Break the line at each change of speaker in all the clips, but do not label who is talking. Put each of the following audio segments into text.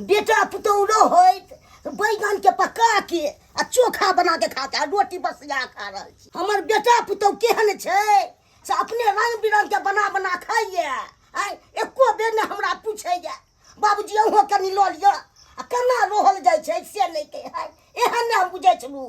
बेटा पुतौरो होइत बैगन के पका के आ चोखा बना के खाता है, रोटी बस या खा रहा छी। हमर बेटा पुतौ केहन छै से अपने रंग बिरंग के बना बना खाइए। आइ एको बेर ने हमरा पूछैया बाबूजी अहो कनी लऽ लिअ आ केना रहल जाइ छै से नहीं के है। एहन ने हम बुझै छलू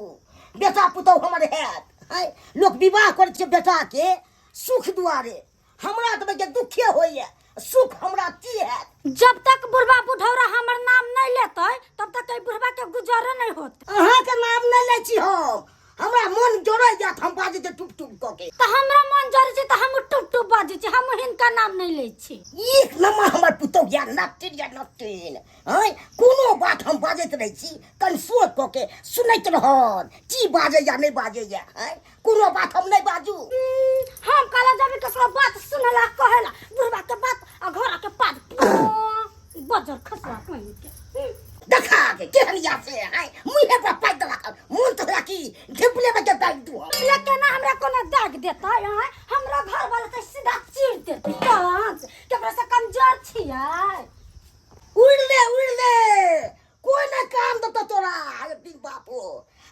बेटा पुतौ हमर हैत। आइ लोक विवाह करै छै बेटा के सुख दुआरे, हमरा तऽ के दुखे होइए, सुख हमरा की हैत।
जब तक बुढ़वा बुढ़ौरा हमर नाम नहीं लेते तब तक बुढ़वा के गुजारा नहीं होत।
अहाँ के नाम नहीं ले छी हम, हमरा मन जोड़ै जात हम बाजे ते टुप टुप क के।
त हमरा मन जोड़ै छै त हम टुप टुप बाजे छी, हम हिनका नाम नहीं लै छी।
एक नम्बर हमर पुतौ या नटिन या नटिन। हैं कोनो बात हम बाजैत रहै छी कन सोच क के सुनैत रहत की बाजे या नहीं बाजे या। हैं कोनो बात हम नहीं बाजू।
हम काला जाबे ककरो बात सुनला कहेला बुढ़वा के बात आ घोड़ा के पाद बजर खसरा कहीं के
देखा के केहन या से है मुहे पर पाइ दला मन तो की ढिपले में के दाग दू।
लेकिन ना हमरा कोनो दाग देता है, हमरा घर वाला के सीधा चीर देते डांस केकरा से कमजोर छियै।
उड़ ले कोई ना काम दतो तोरा दिन बापू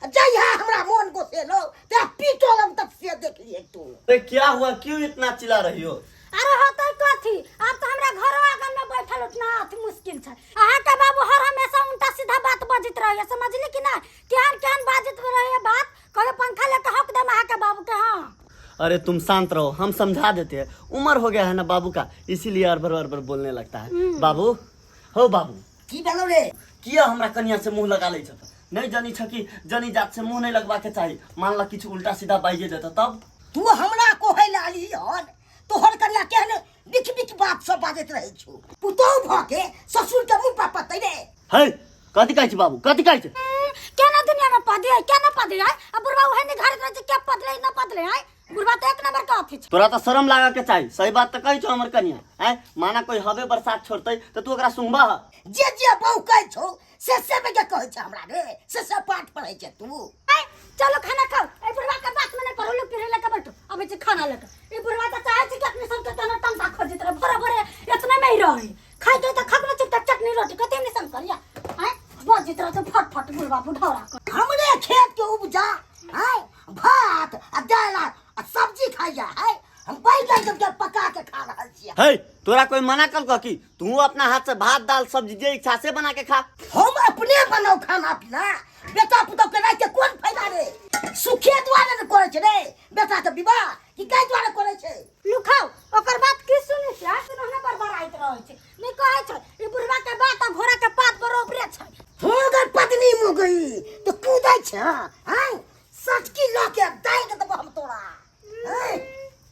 जइहा हमरा मन को से लो ते पीटो लम तक से देखिए तू।
अरे क्या हुआ, क्यों इतना चिल्ला रही हो?
अरे होतै कथी, अब तो हमरा घर आंगन में बैठल उठना अति मुश्किल छै। अहाँ के बाबू हर हमेशा उल्टा सीधा बात बजत रहैया, समझली कि ना? केहन बाजत रहैया बात, कहे पंखा लेके हक दे अहाँ के बाबू के। हां
अरे तुम शांत रहो, हम समझा देते हैं। उम्र हो गया है ना बाबू का, इसीलिए अरबर बोलने लगता है। बाबू हो बाबू
की भेलो रे?
किया हमरा कन्या से मुंह लगा ले छत? नहीं जानी छ कि जनी जात से मुंह नहीं लगवा के चाहिए। मान ला किछ उल्टा सीधा बाइजे देता तब
तू हमरा कोहे लाली हन तोहर कन्या केहन बिच बिच बात सब बाजत रहै छु। पुतौ भ के ससुर के मुंह पर पतै रे।
है कथि कहै छी बाबू, कथि कहै छी?
केना दुनिया में पदे है, केना पदे है? अब बुढ़वा ओहे ने घर में के पदले न पदले है। बुढ़वा तो एक नंबर का अथी छ।
तोरा तो शर्म लागा के चाहिए। सही बात तो कहै छौ हमर कन्या। है माना कोई हवे बरसात छोड़तै त तू ओकरा सुंबा।
जे बहु कहै छौ से में के कहै छ हमरा रे, से पाठ पढ़ै छ तू।
चलो खाना खाओ, ए बुढ़वा के बात में करो लो फिर लेके बैठो। अब जे खाना लेके ए बुढ़वा तो चाहे छी कि अपने सब के तना तंता खोजत रहे भरे इतना में ही रहे। खाइ तो खगना चुपचाप चटनी रोटी कते में सम करिया। हैं बजित रहे तो फट बुढ़वा बुढ़ौरा कर।
हमरे खेत के उपजा है भात आ दाल आ सब्जी खाइया है, हम बैगन के पका के खा रहल छियै।
है तोरा कोई मना कर कि तू अपना हाथ से भात दाल सब्जी जे इच्छा से बना के खा?
हम अपने बनाओ खाना पीना, बेटा पुतौ के रह के कोन फायदा रे? सुखे द्वारे न करे छै रे बेटा के विवाह कि कै द्वारे करे छै?
लुखाओ ओकर बात की सुनै छै? सुनहना बरबराइत रहै छै। नहीं कहै छै ई बुढ़वा के बात आ घोड़ा के पात बरोबरे छै।
हो अगर पत्नी मो गई तो कूदै छै हैं सटकी ल के दाइ के देबो हम तोरा। हैं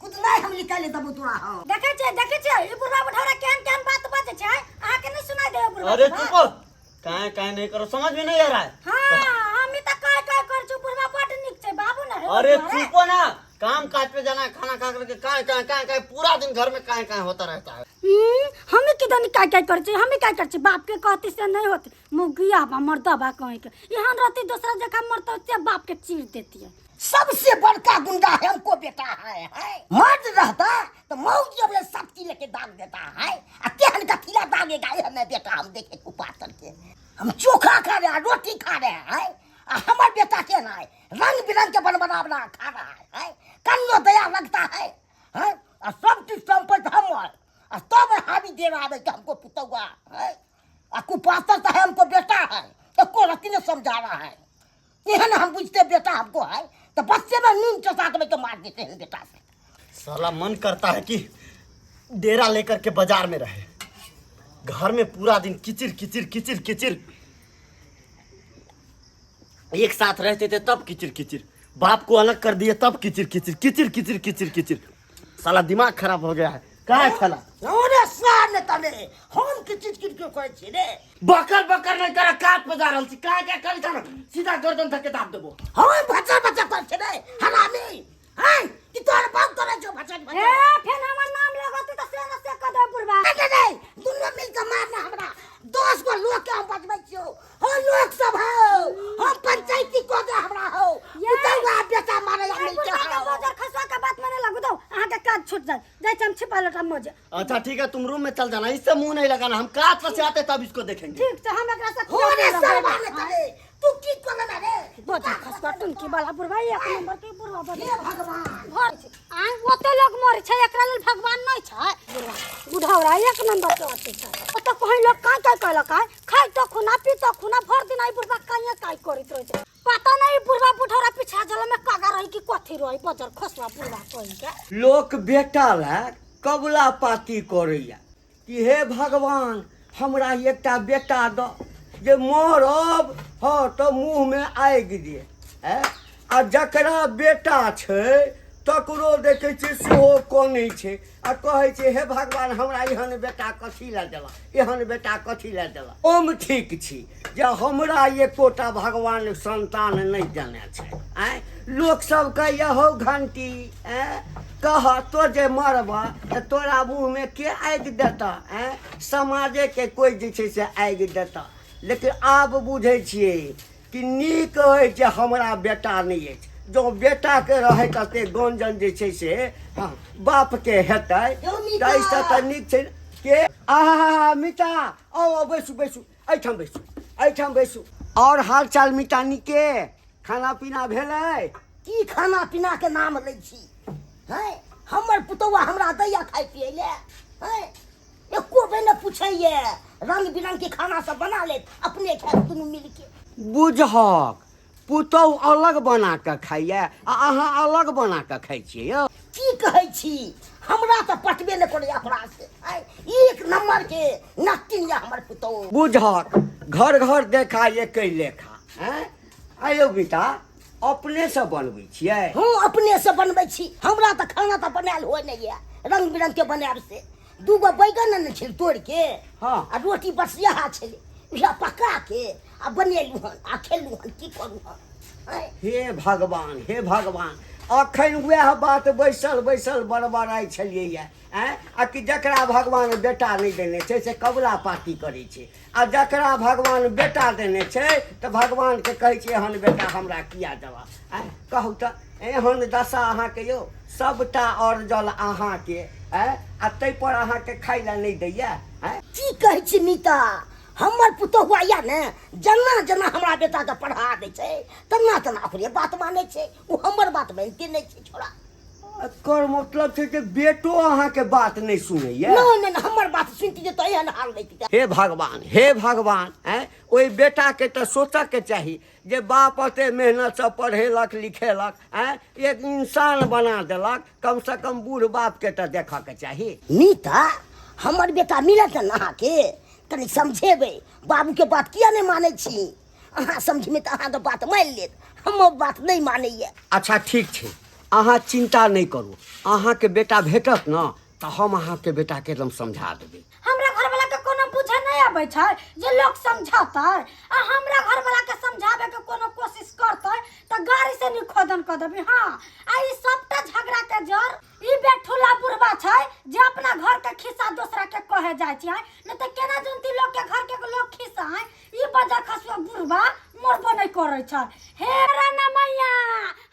कुदनाइ हम निकाल देबो तोरा। हम
देखे छै ई बुढ़वा बुढ़ौरा केहन बात बाजै छै। अहाँ के नहीं सुनाई दे बुढ़वा?
अरे चुप काय नहीं करो, समझ में नहीं आ रहा है।
हां हम त काय कर छु, बुढ़वा बड निक छै बाबू ना।
अरे चुप ना, काम काज पे जाना है, खाना खा करके काय पूरा दिन घर में काय होता रहता है।
हमें किदन काय कर छी, हमें काय कर छी? बाप के कहती से नहीं होती, मुगिया बा मर्दबा कहीं के यहाँ रहती दूसरा जगह मरता से बाप के चीर देती है।
सबसे बड़का गुंडा हमको बेटा है। मर्द रहता तो मौज अपने सब्जी लेके दाग देता है। केहन कथिला दागेगा हमें बेटा? हम देखे कुपात करके हम चोखा खा रहे हैं, रोटी खा रहे हैं। हमारे बेटा के ना रंग बिरंग के बना बना खा रहा है। कन्नो दया लगता है और सब चीज संपत्ति हमर तब हावी दे रहा है कि हमको पुतौआ है। कुपातर तो है हमको बेटा है, एको रत्ती ने समझा रहा है। एहन हम बुझते बेटा हमको है तो बच्चे में नींद चसा के मार देते हैं बेटा से।
साला मन करता है कि डेरा लेकर के बाजार में रहे, घर में पूरा दिन किचिर किचिर किचिर किचिर। एक साथ रहते थे तब किचिर किचिर, बाप को अलग कर दिए तब किचिर किचिर किचिर किचिर किचिर किचिर। साला दिमाग खराब हो गया है। कहाँ है साला?
अरे साल ने तने हम किचिर किचिर क्यों करे छी रे?
बकर नहीं करा, काट पे जा रहल छी। कहाँ क्या करी था? सीधा गर्दन धक्के दाब देबो।
हम बच्चा कर छी रे हरामी हैं कि तोर बाप करे जो बच्चा
ए फेन हमर नाम लगती त से कदे बुढ़वा
नहीं दुनिया मिल के मारना हमरा 10 गो लोग के हम बचबै छियो। हो लोग सब हो हम पंचायती को दे हमरा हो तौवा बेटा मारे या मिल के हो।
बाजार खसवा के बात माने लगू दो अहाँ के काज छूट जाए जैसे हम छिपा लटा मजे
अच्छा ठीक है, तुम रूम में चल जाना, इससे मुंह नहीं लगाना, हम काट से आते तब इसको देखेंगे।
ठीक से हम एकरा से
हो रे सरवाने करे तू की कोना ना रे
बजा खसवा टुनकी वाला बुढ़वा एक नंबर के बुढ़वा बजा
हे भगवान
भर छै आ ओते लोग मरे छै एकरा लेल भगवान नै छै बुढ़ावरा एक नंबर के होते छै ओते कहीं लोग का कहलक खाइ तो खुना पी तो खुना भर दिन आई बुढ़वा काहे काय करैत रहै छै पता नहीं बुढ़वा बुढ़ौरा पीछा जल में कागा रही कि कथी रही बजर खसवा बुढ़वा कहि के
लोक बेटा ला कबला पाती करैया कि हे भगवान हमरा एकटा बेटा द जे मरब हाँ तो मुँह में आगि दिए आ जकरा बेटा छै तकरो देखै छै सेहो कनै छै आ कहै छै हे भगवान हमरा एहन बेटा कथी लए देला, एहन बेटा कथी लए देला। हम ठीक छी जे हमरा एकोटा भगवान संतान नहि देने छै। आँय लोक सब कहैया हौ घंटी कह तो जे मरबा तऽ तोरा मुँह में के आगि देता, समाजे के कोई जे छै से आगि देता। लेकिन आब बुझै छियै कि नीक होइ जे हमरा बेटा नहि अछि। जो बेटा के रहे कते गंजन जे छै से हाँ बाप के हेतै ताहिसँ तऽ नीक छै के आहा मीता आओ बैसू बैसू एहिठाम बैसू। और हाल चाल मीता नीके, खाना पीना भेलै?
की खाना पीना के नाम लै छी हैं हमर पुतौआ हमरा दैया खाइ पियै ले हैं एको बेर न पूछैये रंग बिरंग के खाना सब बना ले अपने खाए दुनू मिल के।
बुझहक पुतौह अलग बना कऽ खाइए आ अहाँ अलग बना कऽ खाइ छियै यौ।
की कहै छी हमरा तऽ पटबे न करैया अपना से एक नंबर के नटिन या हमर पुतौह।
बुझहक घर घर देखा एकै लेखा। आयौ बेटा अपने से बनबै छियै?
हूँ अपने से बनबै छी, हमरा तऽ खाना तऽ बनायल हो नहीं है रंग बिरंग के बनाब से। दूगो बैगन न छल तोड़ के
हाँ
आ रोटी बस यहाँ छलै उहे पका के आ बनेलू हन आ खेलू हन की करू हन।
हे भगवान हे भगवान अखन वएह बात बैसल बैसल बड़बड़ाइ छलियै आ कि जकरा भगवान बेटा नहीं देने छै से कबला पाती करै छै आ जकरा भगवान बेटा देने छै तऽ भगवान के कहै छै एहन बेटा हमरा किया देबा। कहू तऽ एहन दशा अहाँके यौ सबटा और जल अहाँके आ ताहि पर अहाँके खाइ लए नहीं दैया।
की कहै छी मीता हमर पुतौआ या ने जना जना हमरा बेटा के पढ़ा दै छै तना तना ओकरे बात मानै छै ओ हमर बात मानते नहीं छै छोड़ा।
एकर मतलब छै जे बेटो अहाँके बात नहीं सुनैया?
नहीं नहीं हमर बात सुनती तो एहन हाल नहीं।
हे भगवान ओहि बेटा के तो सोचऽ के चाही जे बाप एते मेहनत से पढ़ेलक लिखेलक एक इंसान बना देलक, कम से कम बूढ़ बाप के तो देखऽ के चाही।
मीता हमर बेटा मिलत न अहाँके तनी समझेबै बाबू के बात किया नहीं मानै छी अहाँ समझमे तऽ अहाँके बात मान लेत हमर बात नहीं मानैया।
अच्छा ठीक छै अहाँ चिंता नहीं करू, अहाँके बेटा भेटत न तऽ हम अहाँके बेटा के एकदम समझा देबै।
हमरा घर वाला के कोनो बुझे नहीं आबै छै जे लोग समझाता आ हमरा घर वाला के समझावे के कोनो कोशिश करतै त गाड़ी से निखोदन कर देबे। हां आ ई सबटा झगड़ा के जड़ ई बेठुला बुढ़वा छै जे अपना घर के खिस्सा दूसरा के कहे जाय छै न त केना जनती लोग के घर के लोग खिस्सा है ई बजा खसवा बुढ़वा मरबो नहीं करे छै। हे राना मैया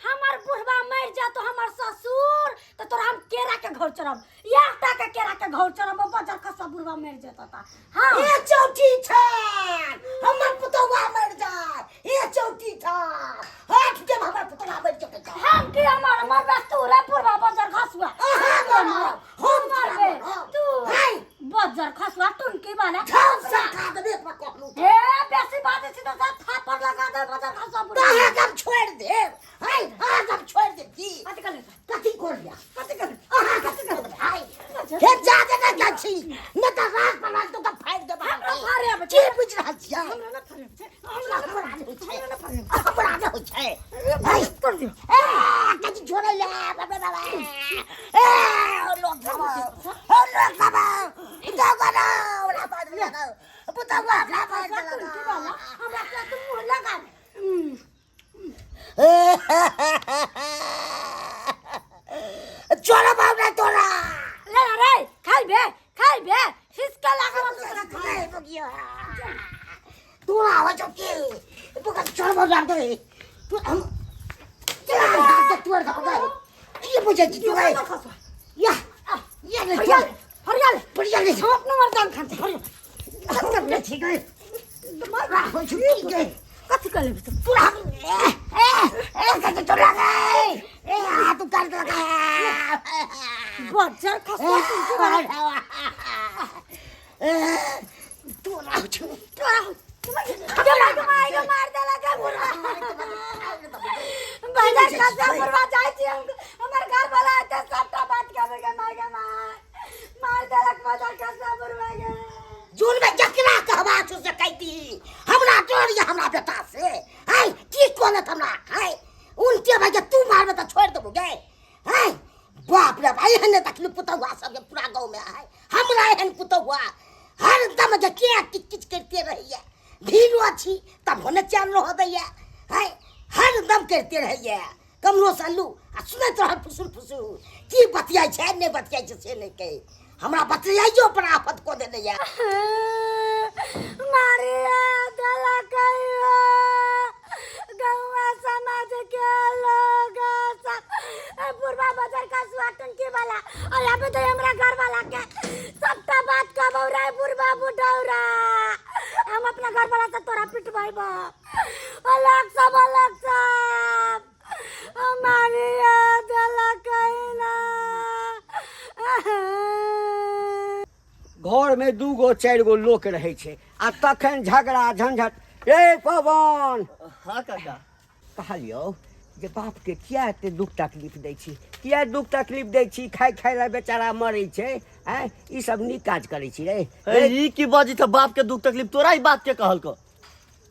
हमर बुढ़वा मर जा तो हमर ससुर त तोरा हम केरा के घर चढ़ब एकटा के केरा के घर चढ़ब बजा खसवा बुढ़वा मर जेता ता। हां
ए चौठी छान हमर पुतौआ मर जाय ए चौठी छान हाथ के हमर पुतौआ मर जेतै
हम के हमर बस्तूरा बुढ़वा बजा खसवा हम मरबे तू बजा खसवा टुनकी वाला
सरकार देबे पर कहलू
हे बेसी बात छै तो थापर लगा दे बजा खसवा बुढ़वा
काहे जब छोड़ दे हाय आ जब छोड़ दे की
कथि कर
कथी कर लिया
कथि कर
अहाँ कथी कर हाय हे जा दे ना छी न त रात पर रात तो फाड़ दे
हमरा फाड़े आबै
की बुझ रहल छियै
हमरा न फाड़े छै
हमरा फराड होइ छै हमरा न होइ छै
हाय कर दियो
कथी छोड़े ले बाबा बाबा ए लोग बाबा इधर करो ना बात लगा पुतवा ना बात लगा
हमरा के तू मुंह लगा
चोरा बाबा तोरा
ले रे खाई बे हिसका लगा दूसरा खाए
बगिया तोरा हो चुकी बुका चोरा बाबा दे तू हम तोरा तोरा ये बुझे तू या ये ले
हरियाल
बढ़िया ले
हम अपना मर्दान खाते हरियाल
ठीक है
तुम्हारा
हो चुकी है
कथी कर लेबे तुम
पूरा कैसे चला गए हाथ उतार के लगा
बच्चा खसवा तुमके बारे
तू ना छू
तुम्हारे मार देला का बुरा बाजार खसवा बुरवा जाय छी हमर घर वाला आते सबटा बात करे के मार देला बाजार खसवा बुरवा के
जोन में जकरा कहवा छु से कहती हमरा तोड़ या हमरा बेटा से हाय की कोन हमरा हाय उनके भाई तू मारबे त छोड़ देबो गे हाय बाप रे भाई हने तकली पुतवा सब पूरा गांव में हाय हमरा हन पुतवा हर दम के किच करते रहिए भीड़ो अच्छी तब होने चाल रहो दैया हाय हर दम करते रहिए कमरो सल्लू आ सुनत रह फुसुल फुसुल की बतियाई छै ने बतियाई छै से नहीं कहे हमरा बतियाइयो पर आफत को दे दैया
मारिया दला कहियो गौवा समाज के लोग पूर्वा बाजार का सुआटन के वाला और यहाँ पे तो हमरा घर वाला के सबटा बात का बौरा है पूर्वा बुढ़ौरा हम अपना घर वाला से तोरा पिटवाइबो अलग सब मारिया दला कहिना
घर में 2 गो 4 गो लोक रहे छे आ तखन झगड़ा झंझट ए पवन
हाँ काका
कहलियो जे बाप के किया एते दुख तकलीफ दै छी किया दुख तकलीफ दै छी खाय ला बेचारा मरै छै हैं ई सब नीक काज करै छी रे
ई की बाजी था बाप के दुख तकलीफ तोरा ही बात के कहल को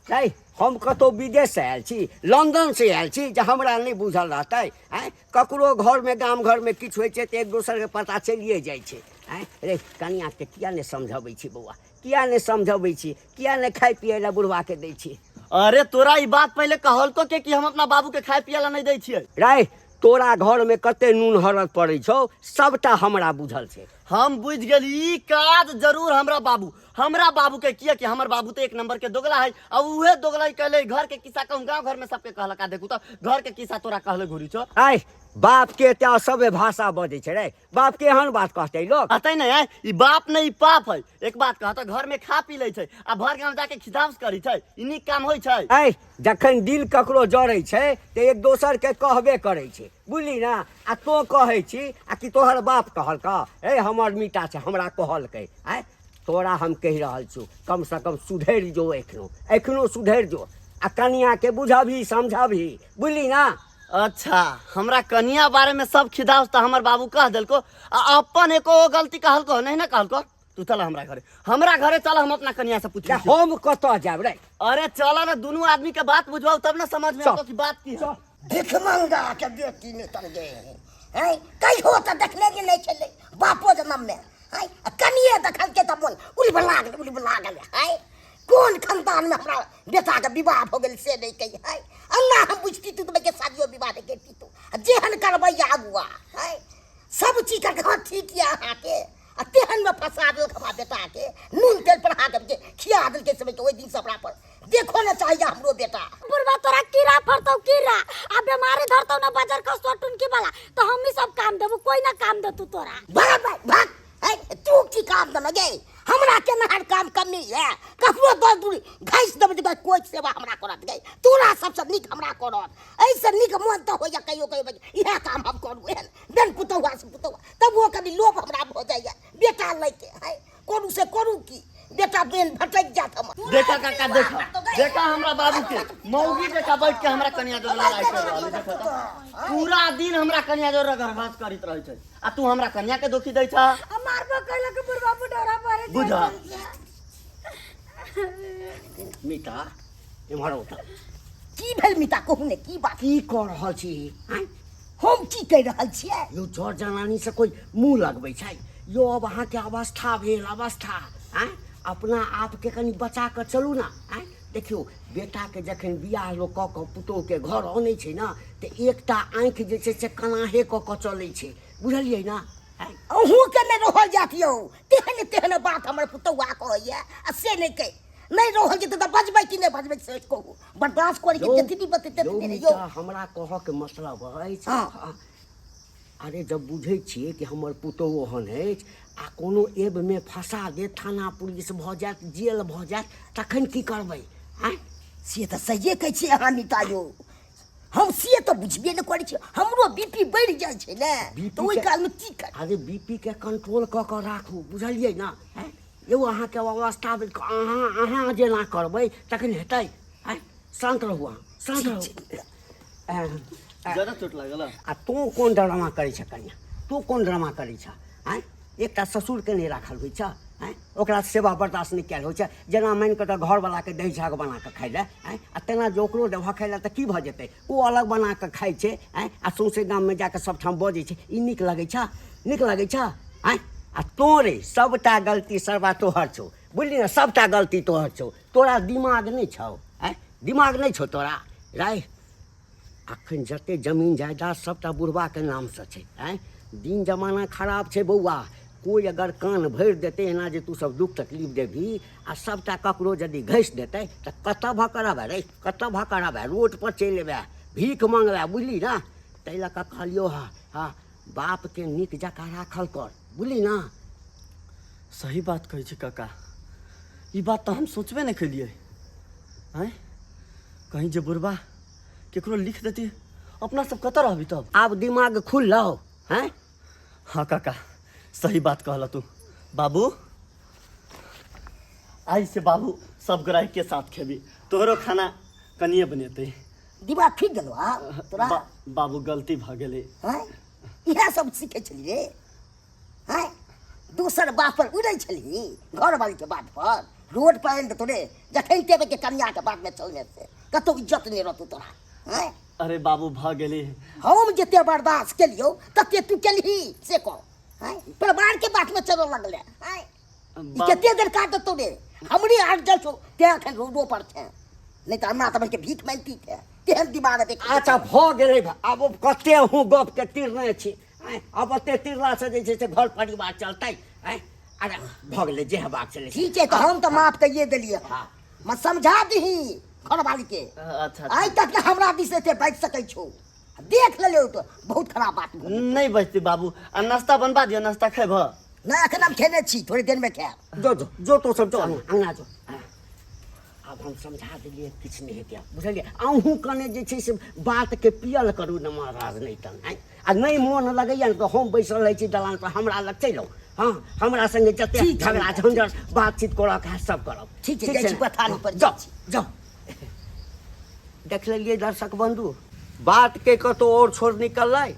छै हम कतो विदेश से आयल छी लंदन से आयल छी जे हमरा नहीं बुझल रहतै हैं ककरो घर में गाम घर में किछ होय छै त एक दोसर के पता चलिए जाइ छै हैं रे कनिया के किया नहीं समझबै छी बौआ किया नहीं समझबै छी किया नहीं खाय पिए ला बुढ़वा के दै छी
अरे तोरा ई बात पहले कहल को के कि हम अपना बाबू के खाय पिए ला नहीं दै छियै
रे तोरा घर में कते नून हरद पड़ै छौ सबटा हमरा बुझल छै
हम बुझ गेली ई काज जरूर हमरा बाबू के किया कि हमर बाबू तो 1 नंबर के दोगला है अब उहे दोगला कहले घर के किस्सा कहूं गांव घर में सबके कहलका देखू तो घर के किस्सा तोरा कहले घुरी छो
आय बाप के त्या सबे भाषा बजै छै रे बाप के एहन बात कहतै लोग
अतै नहीं है ई बाप नहीं पाप है एक बात कहत घर में खा पी ले छै आ भर गांव जाके खिदाउस करी छै ई नीक काम होय छै
आय जखन दिल ककरो जड़ै छै त एक दोसर के कहबे करै छै बुझली ना आ तो कहै छी आ कि तोहर बाप कहलका ए हमर मीटा छै हमरा कहलकै आय तोरा हम कहि रहल छु कम से कम सुधरि जो एखनो सुधरि जो आ कनिया के बुझबही समझबही बुझली ना
अच्छा हमरा कनिया बारे में सब खिदाउस तो हमर बाबू कह देलको आ अपन एको गलती कहलको नहीं ना कहलको तू चल हमरा घरे चल हम अपना कनिया से पूछ
हम कतऽ जाब रे
अरे चल ना दोनों आदमी के बात बुझवाओ तब ना समझ में आतो कि बात की है
भिखमंगा के बेटी ने तर गए हैं कई हो तो देखने के नहीं चले बापो जन्म में है कनिए देखल के तब उड़ी बला गए है कौन खानदान में हमरा बेटा के विवाह हो गेल से नहीं कही है अल्लाह हम बुझती तू तो के शादियो विवाह नहीं करती तू जेहन करबैया अगुआ है सब चीज करके हाँ ठीक है अहाँ के तेहन में फंसा दिल हमरा बेटा के नून तेल पर हाथ के खिया दिल के समय ओहि दिन से हमरा पर देखो ना चाहिए हमरो बेटा
बुढ़वा तोरा कीड़ा फरतौ कीड़ा आ बीमारी धरतौ ना बाजार का सोटुन की वाला तो हम ही सब काम देबो कोई ना काम दे तू तोरा
भाग तू की काम दे लगे हमरा के नहर काम कमी है ककरो दस दूरी घास दब जगह कोई सेवा हमरा करत गई तोरा सबसे निक हमरा करत ऐसे निक मन तो हो या कहियो इहे काम हम करू एहन बेन पुतौआ से पुतौआ तब वो कभी लोभ हमरा हो जाइए बेटा लैके है करू से करू की बेटा बेन भटक जात हम
देखा काका देखा हमरा बाबू के मौगी बेटा बैठ के हमरा कन्या जो लड़ाई कर रहल देखा पूरा दिन हमरा कन्या जो रगरभास करत रहै छै आ तू हमरा कन्या के दोखी दै छ
मारबो कहला के बुढ़वा बुढ़ौरा परे
बुझा
मीता एम्हर उठा
की भेल मिता कहू ने की बात
की कर रहल छी
हम की कह रहल छियै
यो जर जनानी से कोई मुंह लगबै छै यो अब अहाँ के अवस्था भेल अवस्था अपना आप के कनी बचा कर चलू ना देखियो बेटा के जखन बियाह लोग क के पुतोह के घर आनै छै ना त एकटा आँख जे छै से कनाहे क के चलै छै बुझलियै ना
अहूँ के नहीं रहल जातियो तेहन बात हमर पुतौआ कहैया आ से नहीं कह नहीं रहल जेतै त बजबै कि नहीं बजबै से कहू बर्दाश्त करै के जतनी बतेते
यो हमरा कह के मतलब है अरे जब बुझै छियै कि हमर पुतहु ओहन अछि आ कोनो एबमे फंसा दे, थाना पुलिस भऽ जायत, जेल भऽ जायत, तखन की करबै? आँय
से तऽ सहिए कहै छियै अहाँ नीता यौ। हम से तऽ बुझबे नहि करै छियै, हमरो बीपी बढ़ि जाइ छै ने, तऽ ओहि कालमे की कर।
अरे बीपी के कंट्रोल कऽ कऽ राखू, बुझलियै ने? यौ अहाँके अवस्था अहाँ जेना करबै तखन हेतै। आँय शान्त रहू, अहाँ शान्त रहू।
ज्यादा चोट लागल?
आ तू कोन ड्रामा करै छ कन्या? तू कोन ड्रामा करै छ? आँय एकटा ससुरके नहि राखल होइ छ? आँय ओकरा सेवा बर्दाश्त नहि कयल होइ छै? जेना मानि कऽ तऽ घरवलाके दही झाग बना कऽ खाइ लए, आँय आ तेना जे ओकरो देबऽ खाइ लए तऽ की भऽ जेतै? ओ अलग बना कऽ खाइ छै, आँय आ सौंसे गाममे जा कऽ सभठाम बजै छै। ई नीक लगै छ? नीक लगै छ? आँय आ तोरे सबटा गलती सरबा तोहर छौ, बुझली ने? सबटा गलती तोहर छौ। तोरा दिमाग नहि छौ? आँय दिमाग नहि छौ तोरा? राय अखन जते जमीन जायदाद सबटा बुढ़बाके नामसँ छै। आँय दिन जमाना खराब छै बौआ। कोई अगर कान भरि देतै एना जे तू सब दुख तकलीफ देबही आ सबटा ककरो यदि घसि देतै तऽ कतऽ भकरबै रे? कतऽ भकरबै? रोड पर चलि अयबै, भीख मंगबै, बुझली ने? ताहि लऽ कऽ कहलियौ हाँ बापके नीक जकाँ राखल कर, बुझली ने?
सही बात कहै छी काका, ई बात तऽ हम सोचबे नहीं केलिए। आँय कहीं जे बुढ़बा केकरो लिख देती, अपना सब कतऽ रहबी तब?
आब दिमाग खुललौ? हैं?
हाँ काका सही बात कहला तू। बाबू आई से बाबू सब ग्राहक के साथ खेबी, तोहरो खाना कनिए बनेते।
दिमाग ठीक गेलो आ तोरा?
बाबू गलती भऽ गेलै।
हैं इएह सब सीखे छली रे? हैं दोसर बात पर उड़ै छली, घर वाली के बात पर, रोड पर आनि तोरे जखन तेबे के कन्या के बात में चलने से कतौ इज्जत नहीं रहतौ तोरा। हैं
अरे बाबू भऽ गेलै।
हम जते बर्दाश्त केलियो तते तू केलही से कह। हैं परिवार के बात में चलो लगले। हैं कते देर काट देतौ रे? हमरी हाथ जल छौ ते अखन रोडो पर छे, नहीं तो हमरा तब के भीख मांगती थे। तेहन दिमाग देख।
अच्छा भऽ गेलै, आब कते हूँ गपके तीरने छी। अब ओते तीरला से जे छै से घर परिवार चलतै? अरे भऽ गेलै जे हेबाक छलै।
ठीक है तो हम तो माफ कहिए दिलिए।
हाँ
मैं समझा दही घर वाली के।
अच्छा
आइ तक के हमरा दिस से बैठ सकै छौ, देख ले तो बहुत खराब बात।
नहीं बचती बाबू। आ नाश्ता बनवा दियो, नाश्ता खेब?
नहीं अखन हम खेने छी, थोड़ी देर में खाएब।
जो तो सब जो अंगना जो। अब हम समझा दिलिए किछु नहीं हेतै, बुझलिए? अहूँ कने जे छै से बात के पियल करू ने महाराज, नहीं तन आ नहीं मोन लगैया ने तो हम बैसल रहै छी दलान पर, हमरा लग चलि। हाँ हमरा संगे जते झगड़ा झंझट बातचीत करऽ के सब करब। ठीक है जाइ छी पथारी पर।
जाओ
जाओ। देख लेलिए दर्शक बंधु, बात के कतौ और छोड़ निकललै।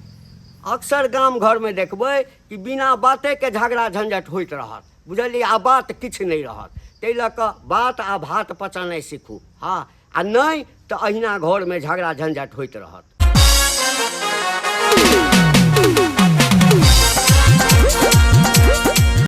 अक्सर गाम घर में देखबै कि बिना बाते के झगड़ा झंझट होइत रहत, बुझलिए? आ बात किछु नहीं रहत। ताहि लऽ कऽ बात आ भात पचनाइ सीखू। हाँ आ नहीं तऽ अहिना घर में झगड़ा झंझट होइत रहत।